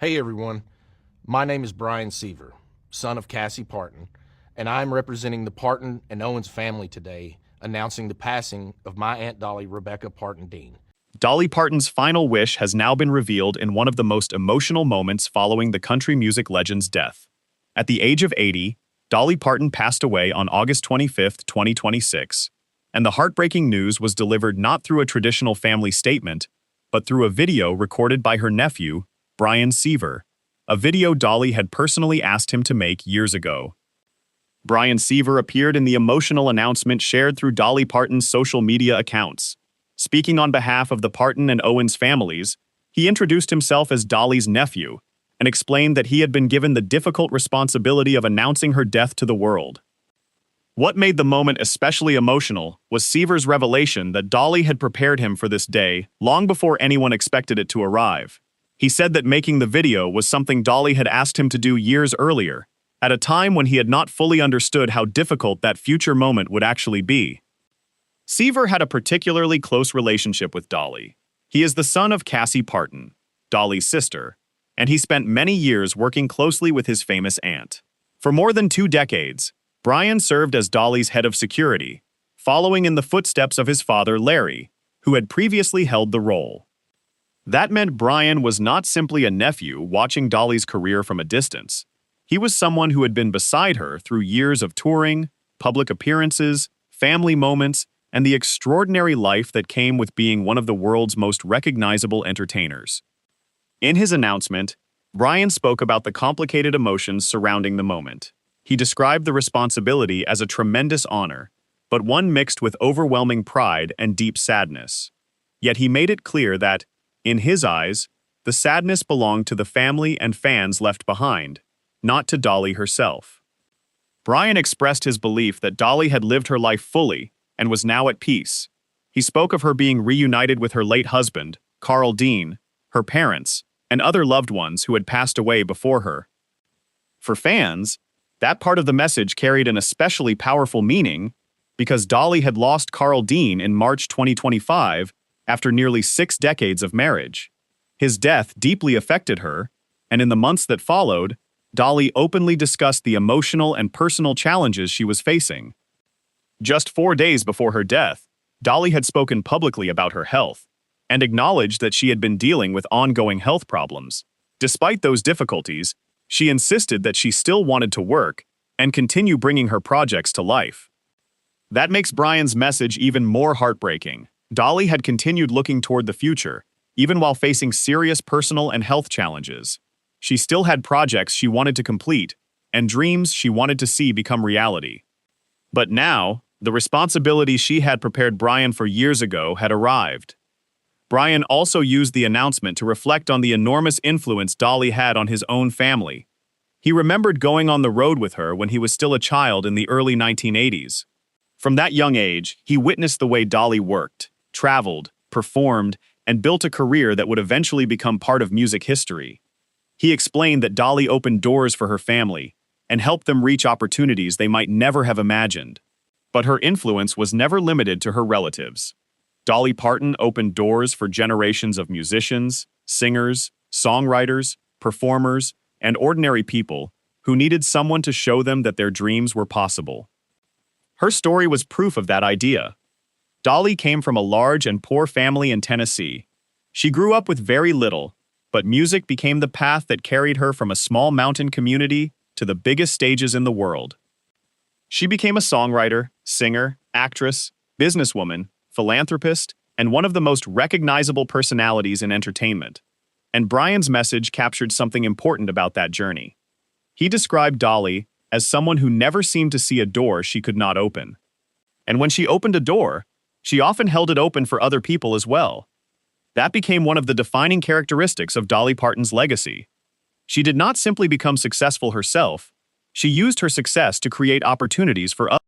Hey everyone, my name is Bryan Seaver, son of Cassie Parton, and I'm representing the Parton and Owens family today, announcing the passing of my Aunt Dolly Rebecca Parton Dean. Dolly Parton's final wish has now been revealed in one of the most emotional moments following the country music legend's death. At the age of 80, Dolly Parton passed away on August 25, 2026, and the heartbreaking news was delivered not through a traditional family statement, but through a video recorded by her nephew, Bryan Seaver, a video Dolly had personally asked him to make years ago. Bryan Seaver appeared in the emotional announcement shared through Dolly Parton's social media accounts. Speaking on behalf of the Parton and Owens families, he introduced himself as Dolly's nephew and explained that he had been given the difficult responsibility of announcing her death to the world. What made the moment especially emotional was Seaver's revelation that Dolly had prepared him for this day long before anyone expected it to arrive. He said that making the video was something Dolly had asked him to do years earlier, at a time when he had not fully understood how difficult that future moment would actually be. Seaver had a particularly close relationship with Dolly. He is the son of Cassie Parton, Dolly's sister, and he spent many years working closely with his famous aunt. For more than 2 decades, Bryan served as Dolly's head of security, following in the footsteps of his father Larry, who had previously held the role. That meant Bryan was not simply a nephew watching Dolly's career from a distance. He was someone who had been beside her through years of touring, public appearances, family moments, and the extraordinary life that came with being one of the world's most recognizable entertainers. In his announcement, Bryan spoke about the complicated emotions surrounding the moment. He described the responsibility as a tremendous honor, but one mixed with overwhelming pride and deep sadness. Yet he made it clear that, in his eyes, the sadness belonged to the family and fans left behind, not to Dolly herself. Bryan expressed his belief that Dolly had lived her life fully and was now at peace. He spoke of her being reunited with her late husband, Carl Dean, her parents, and other loved ones who had passed away before her. For fans, that part of the message carried an especially powerful meaning because Dolly had lost Carl Dean in March 2025 after nearly 6 decades of marriage. His death deeply affected her, and in the months that followed, Dolly openly discussed the emotional and personal challenges she was facing. Just 4 days before her death, Dolly had spoken publicly about her health and acknowledged that she had been dealing with ongoing health problems. Despite those difficulties, she insisted that she still wanted to work and continue bringing her projects to life. That makes Bryan's message even more heartbreaking. Dolly had continued looking toward the future, even while facing serious personal and health challenges. She still had projects she wanted to complete and dreams she wanted to see become reality. But now, the responsibility she had prepared Bryan for years ago had arrived. Bryan also used the announcement to reflect on the enormous influence Dolly had on his own family. He remembered going on the road with her when he was still a child in the early 1980s. From that young age, he witnessed the way Dolly worked, traveled, performed, and built a career that would eventually become part of music history. He explained that Dolly opened doors for her family and helped them reach opportunities they might never have imagined. But her influence was never limited to her relatives. Dolly Parton opened doors for generations of musicians, singers, songwriters, performers, and ordinary people who needed someone to show them that their dreams were possible. Her story was proof of that idea. Dolly came from a large and poor family in Tennessee. She grew up with very little, but music became the path that carried her from a small mountain community to the biggest stages in the world. She became a songwriter, singer, actress, businesswoman, philanthropist, and one of the most recognizable personalities in entertainment. And Bryan's message captured something important about that journey. He described Dolly as someone who never seemed to see a door she could not open. And when she opened a door, she often held it open for other people as well. That became one of the defining characteristics of Dolly Parton's legacy. She did not simply become successful herself, she used her success to create opportunities for others.